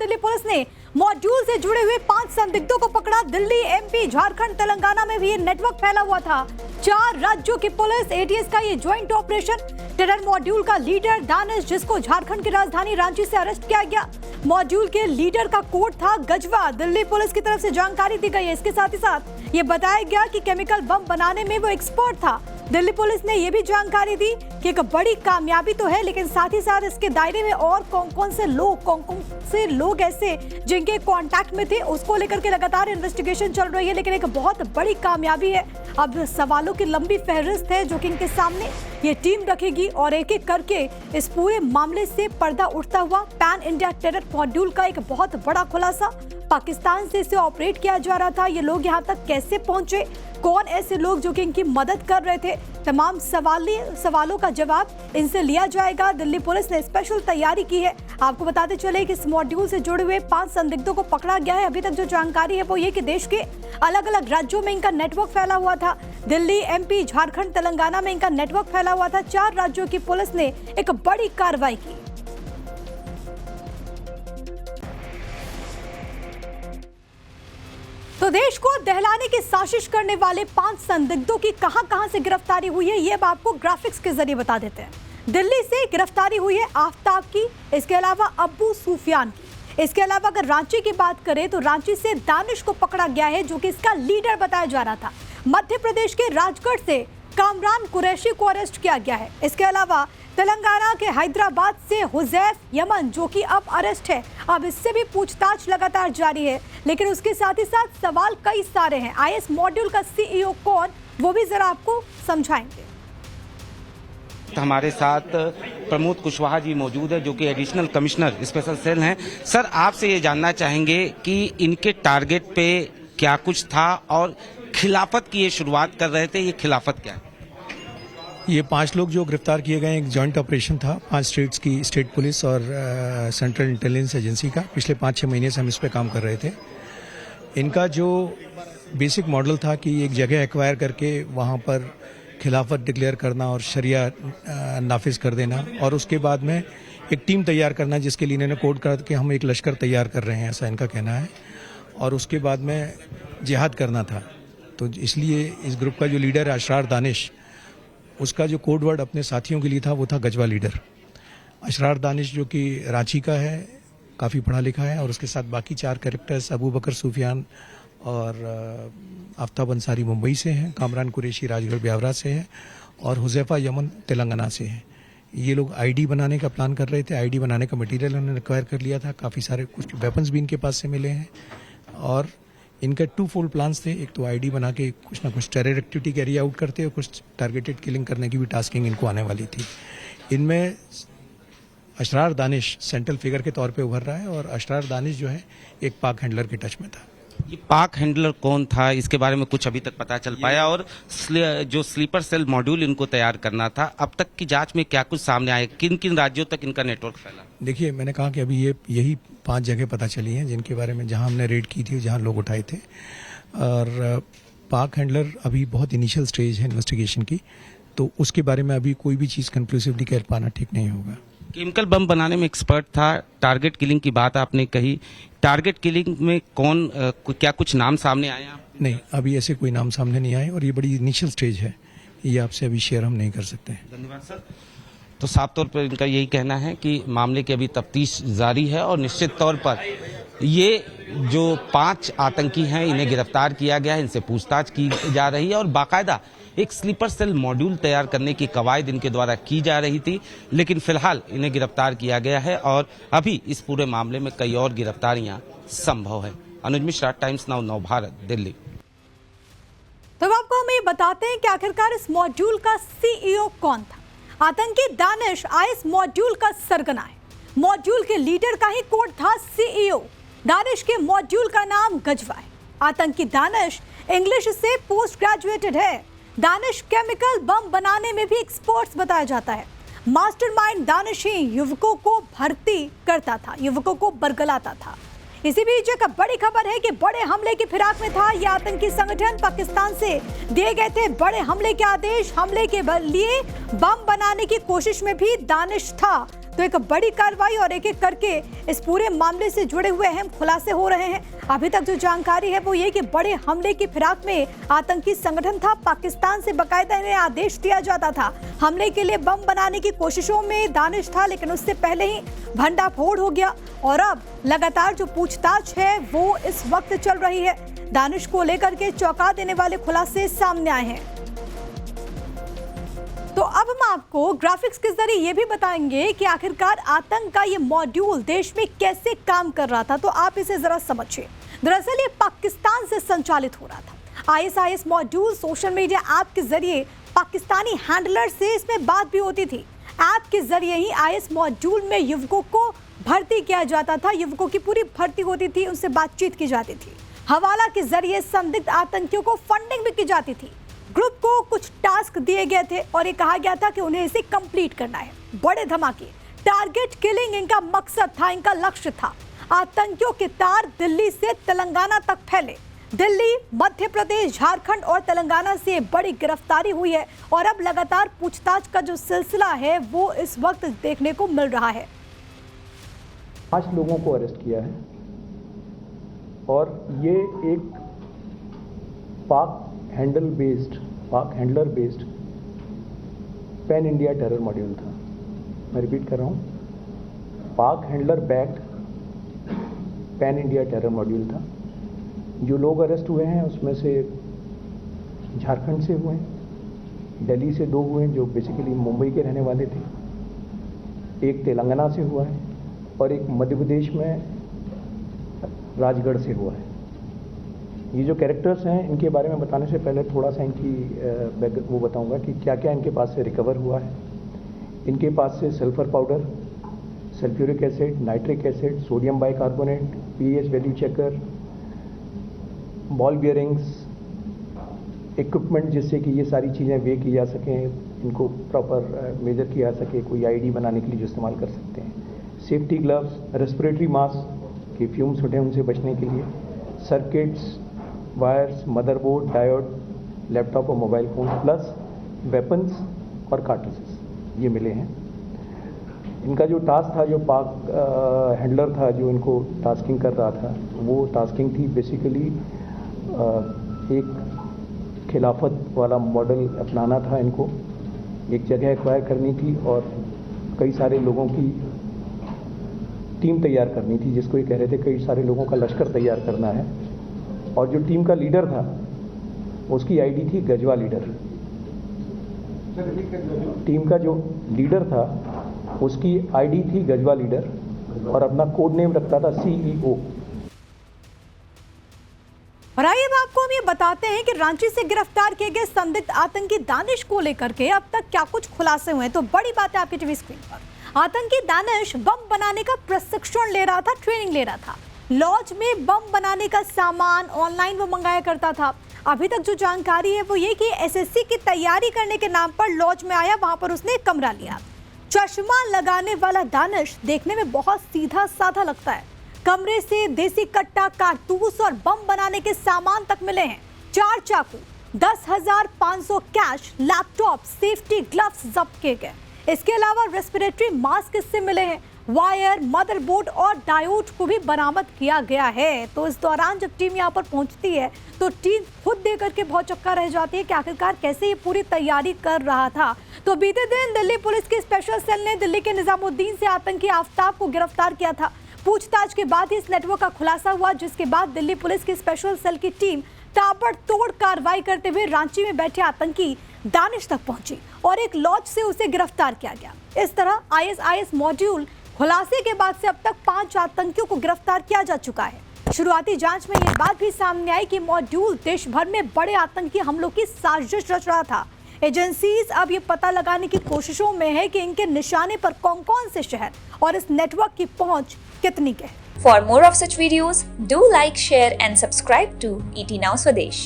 Delhi police ने module से जुड़े हुए 5 संदिग्धों को पकड़ा। दिल्ली, एमपी, झारखंड, तेलंगाना में भी ये नेटवर्क फैला हुआ था। 4 राज्यों की पुलिस एटीएस का ये ज्वाइंट ऑपरेशन। टेरर मॉड्यूल का लीडर दानिश, जिसको झारखंड की राजधानी रांची से अरेस्ट किया गया। मॉड्यूल के लीडर का कोड था गजवा। दिल्ली पुलिस की तरफ से जानकारी दी गई है। इसके साथ ही साथ ये बताया गया कि केमिकल बम बनाने में वो एक्सपर्ट था। दिल्ली पुलिस ने यह भी जानकारी दी कि एक बड़ी कामयाबी तो है, लेकिन साथ ही साथ इसके दायरे में और कौन कौन से लोग ऐसे जिनके कांटेक्ट में थे, उसको लेकर के लगातार इन्वेस्टिगेशन चल रही है। लेकिन एक बहुत बड़ी कामयाबी है। अब सवालों की लंबी फहरिस्त है जो कि इनके सामने ये टीम रखेगी और एक एक करके इस पूरे मामले से पर्दा उठता हुआ पैन इंडिया टेरर मॉड्यूल का एक बहुत बड़ा खुलासा। पाकिस्तान से इसे ऑपरेट किया जा रहा था। ये लोग यहाँ तक कैसे पहुंचे, कौन ऐसे लोग जो कि इनकी मदद कर रहे थे, तमाम सवालों का जवाब इनसे लिया जाएगा। दिल्ली पुलिस ने स्पेशल तैयारी की है। आपको बताते चले कि इस मॉड्यूल से जुड़े हुए 5 संदिग्धों को पकड़ा गया है। अभी तक जो जानकारी है वो ये कि देश के अलग अलग राज्यों में इनका नेटवर्क फैला हुआ था। दिल्ली, एमपी, झारखंड, तेलंगाना में इनका नेटवर्क फैला हुआ था। 4 राज्यों की पुलिस ने एक बड़ी कार्रवाई की। तो देश को दहलाने की साजिश करने वाले 5 संदिग्धों की कहां से गिरफ्तारी हुई है, ये अब आपको ग्राफिक्स के जरिए बता देते हैं। दिल्ली से गिरफ्तारी हुई है आफ्ताब की, इसके अलावा अब्बू सुफियान की। इसके अलावा अगर रांची की बात करें तो रांची से दानिश को पकड़ा गया है, जो कि इसका लीडर बताया जा रहा था। मध्य प्रदेश के राजगढ़ से कामरान कुरैशी को अरेस्ट किया गया है। इसके अलावा तेलंगाना के हैदराबाद से हुजैफ यमन, जो कि अब अरेस्ट है। अब इससे भी पूछताछ लगातार जारी है, लेकिन उसके साथ ही साथ सवाल कई सारे हैं। आईएस मॉड्यूल का सीईओ कौन, वो भी जरा आपको समझाएंगे। हमारे साथ प्रमोद कुशवाहा जी मौजूद है, जो कि एडिशनल कमिश्नर स्पेशल सेल हैं। सर, आपसे ये जानना चाहेंगे कि इनके टारगेट पे क्या कुछ था और खिलाफत की ये शुरुआत कर रहे थे, ये खिलाफत क्या है? ये 5 लोग जो गिरफ्तार किए गए, एक जॉइंट ऑपरेशन था 5 स्टेट्स की, स्टेट पुलिस और सेंट्रल इंटेलिजेंस एजेंसी का। पिछले 5-6 महीने से हम इस पे काम कर रहे थे। इनका जो बेसिक मॉडल था कि एक जगह एक्वायर करके वहाँ पर खिलाफत डिक्लेयर करना और शरिया नाफिज कर देना, और उसके बाद में एक टीम तैयार करना जिसके लिए इन्होंने कोड कर के हम एक लश्कर तैयार कर रहे हैं, ऐसा इनका कहना है। और उसके बाद में जिहाद करना था। तो इसलिए इस ग्रुप का जो लीडर है अशरार दानिश, उसका जो कोड वर्ड अपने साथियों के लिए था वो था गजवा लीडर। अशरार दानिश जो कि रांची का है, काफ़ी पढ़ा लिखा है, और उसके साथ बाकी 4 कैरेक्टर्स अबू बकर सुफियान और आफ्ताब अंसारी मुंबई से हैं, कामरान कुरैशी राजगढ़ ब्यावरा से है, और हुजैफा यमन तेलंगाना से है। ये लोग आईडी बनाने का प्लान कर रहे थे। आईडी बनाने का मटेरियल उन्होंने रिक्वायर कर लिया था। काफ़ी सारे कुछ वेपन्स भी इनके पास से मिले हैं, और इनका 2 फोल्ड प्लान्स थे। एक तो आईडी बना के कुछ ना कुछ टेरर एक्टिविटी कैरी आउट करते, और कुछ टारगेटेड किलिंग करने की भी टास्किंग इनको आने वाली थी। इनमें अशरार दानिश सेंट्रल फिगर के तौर पे उभर रहा है, और अशरार दानिश जो है एक पाक हैंडलर के टच में था। ये पाक हैंडलर कौन था, इसके बारे में कुछ अभी तक पता चल पाया? और जो स्लीपर सेल मॉड्यूल इनको तैयार करना था, अब तक की जांच में क्या कुछ सामने आया? किन किन राज्यों तक इनका नेटवर्क फैला? देखिए, मैंने कहा कि अभी यही 5 जगह पता चली हैं जिनके बारे में, जहां हमने रेड की थी, जहां लोग उठाए थे। और पाक हैंडलर अभी बहुत इनिशियल स्टेज है इन्वेस्टिगेशन की, तो उसके बारे में अभी कोई भी चीज़ कंक्लूसिवली कह पाना ठीक नहीं होगा। केमिकल बम बनाने में एक्सपर्ट था। टारगेट किलिंग की बात आपने कही, टारगेट किलिंग में कौन क्या कुछ नाम सामने आए? नहीं, अभी ऐसे कोई नाम सामने नहीं आए, और ये बड़ी इनिशियल स्टेज है, ये आपसे अभी शेयर हम नहीं कर सकते। धन्यवाद सर। तो साफ तौर पर इनका यही कहना है कि मामले की अभी तफ्तीश जारी है, और निश्चित तौर पर ये जो 5 आतंकी हैं इन्हें गिरफ्तार किया गया है, इनसे पूछताछ की जा रही है, और बाकायदा एक स्लीपर सेल मॉड्यूल तैयार करने की कवायद इनके द्वारा की जा रही थी। लेकिन फिलहाल इन्हें गिरफ्तार किया गया है, और अभी इस पूरे मामले में कई और गिरफ्तारियां संभव है। अनुज मिश्रा, टाइम्स नाउ, नव भारत, दिल्ली। तो आपको हम ये बताते हैं कि आखिरकार इस मॉड्यूल का सीईओ कौन था। आतंकी दानिश आईएस मॉड्यूल का सरगना है। मॉड्यूल के लीडर का ही कोड था सीईओ। दानिश के मॉड्यूल का नाम गजवा है। आतंकी दानिश इंग्लिश से पोस्ट ग्रेजुएटेड है। दानिश केमिकल बम बनाने में भी एक्सपर्ट्स बताया जाता है। मास्टरमाइंड दानिश ही युवकों को भर्ती करता था, युवकों को बरगलाता था। इसी बीच एक बड़ी खबर है कि बड़े हमले की फिराक में था यह आतंकी संगठन। पाकिस्तान से दिए गए थे बड़े हमले के आदेश। हमले के लिए बम बनाने की कोशिश में भी दानिश था। तो एक बड़ी कार्रवाई और एक एक करके इस पूरे मामले से जुड़े हुए अहम खुलासे हो रहे हैं। अभी तक जो जानकारी है वो ये कि बड़े हमले की फिराक में आतंकी संगठन था। पाकिस्तान से बाकायदा इन्हें आदेश दिया जाता था। हमले के लिए बम बनाने की कोशिशों में दानिश था, लेकिन उससे पहले ही भंडाफोड़ हो गया और अब लगातार जो पूछताछ है वो इस वक्त चल रही है। दानिश को लेकर के चौंका देने वाले खुलासे सामने आए हैं। तो अब हम आपको ग्राफिक्स के जरिए ये भी बताएंगे कि आखिरकार आतंक का ये मॉड्यूल देश में कैसे काम कर रहा था। तो आप इसे जरा समझिए। दरअसल ये पाकिस्तान से संचालित हो रहा था। ISIS module social media app के जरिए पाकिस्तानी हैंडलर से इसमें बात भी होती थी। ऐप के जरिए ही आईएस मॉड्यूल में युवकों को भर्ती किया जाता था। युवकों की पूरी भर्ती होती थी, उनसे बातचीत की जाती थी। हवाला के जरिए संदिग्ध आतंकियों को फंडिंग भी की जाती थी। ग्रुप को कुछ टास्क दिए गए थे और ये कहा गया था कि उन्हें इसे कंप्लीट करना है। बड़े धमाके, टारगेट किलिंग इनका मकसद था, इनका लक्ष्य था। आतंकियों के तार दिल्ली से तेलंगाना तक फैले। दिल्ली, मध्य प्रदेश, झारखंड और तेलंगाना से बड़ी गिरफ्तारी हुई है और अब लगातार पूछताछ का जो सिलसिला है वो इस वक्त देखने को मिल रहा है। 5 लोगों को अरेस्ट किया है और ये एक पाक handler based pan India terror module था। मैं रिपीट कर रहा हूँ, पाक handler backed pan India terror module था। जो लोग अरेस्ट हुए हैं उसमें से झारखंड से हुए हैं, दिल्ली से 2 हुए हैं जो बेसिकली मुंबई के रहने वाले थे, एक तेलंगाना से हुआ है और एक मध्य प्रदेश में राजगढ़ से हुआ है। ये जो कैरेक्टर्स हैं इनके बारे में बताने से पहले थोड़ा सा इनकी वो बताऊंगा कि क्या क्या इनके पास से रिकवर हुआ है। इनके पास से sulphur powder, sulphuric acid, nitric acid, sodium bicarbonate, pH value checker, ball bearings, equipment जिससे कि ये सारी चीज़ें वे की जा सकें, इनको प्रॉपर मेजर किया जा सके, कोई आईडी बनाने के लिए जो इस्तेमाल कर सकते हैं, सेफ्टी ग्लव्स, रेस्पिरेटरी मास्क के फ्यूम्स होते हैं उनसे बचने के लिए, circuits, wires, motherboard, diode, laptop और मोबाइल फ़ोन, प्लस वेपन्स और कार्ट्रिजेस ये मिले हैं। इनका जो टास्क था, जो पाक हैंडलर था जो इनको टास्किंग कर रहा था, वो टास्किंग थी बेसिकली एक खिलाफत वाला मॉडल अपनाना था। इनको एक जगह एक्वायर करनी थी और कई सारे लोगों की टीम तैयार करनी थी, जिसको ये कह रहे थे कई सारे लोगों का लश्कर तैयार करना है। और जो टीम का लीडर था उसकी आईडी थी गजवा लीडर। टीम का जो लीडर था उसकी आईडी थी गजवा लीडर और अपना कोड नेम रखता था CEO। और आइए अब आपको हम ये बताते हैं कि रांची से गिरफ्तार किए गए संदिग्ध आतंकी दानिश को लेकर के अब तक क्या कुछ खुलासे हुए हैं। तो बड़ी बात है आपकी टीवी स्क्रीन पर, आतंकी दानिश बम बनाने का प्रशिक्षण ले रहा था, ट्रेनिंग ले रहा था। लॉज में बम बनाने का सामान ऑनलाइन वो मंगाया करता था। अभी तक जो जानकारी है वो ये कि एसएससी की तैयारी करने के नाम पर लॉज में आया, वहां पर उसने एक कमरा लिया। चश्मा लगाने वाला दानिश देखने में बहुत सीधा साधा लगता है। कमरे से देसी कट्टा, कारतूस और बम बनाने के सामान तक मिले हैं। 4 चाकू, 10,500 कैश, लैपटॉप, सेफ्टी ग्लव्स जब्त किए गए। इसके अलावा रेस्पिरेटरी मास्क इससे मिले हैं। वायर, मदरबोर्ड और डायोड को भी बरामद किया गया है। तो इस दौरान जब टीम यहाँ पर पहुंचती है तो टीम खुद देख करके बहुत चक्का रह जाती है कि आखिरकार कैसे ये पूरी तैयारी कर रहा था। तो बीते दिन दिल्ली पुलिस की स्पेशल सेल ने दिल्ली के निजामुद्दीन से आतंकी आफ्ताब को गिरफ्तार किया था। पूछताछ के बाद ही इस नेटवर्क का खुलासा हुआ, जिसके बाद दिल्ली पुलिस की स्पेशल सेल की टीम ताबड़तोड़ कार्रवाई करते हुए रांची में बैठे आतंकी दानिश तक पहुंची और एक लॉज से उसे गिरफ्तार किया गया। इस तरह आईएसआईएस मॉड्यूल खुलासे के बाद से अब तक 5 आतंकियों को गिरफ्तार किया जा चुका है। शुरुआती जांच में यह बात भी सामने आई कि मॉड्यूल देश भर में बड़े आतंकी हमलों की साजिश रच रहा था। एजेंसीज अब ये पता लगाने की कोशिशों में है कि इनके निशाने पर कौन-कौन से शहर और इस नेटवर्क की पहुंच कितनी है। For more of such videos, do like, share and subscribe to ET Now Swadesh.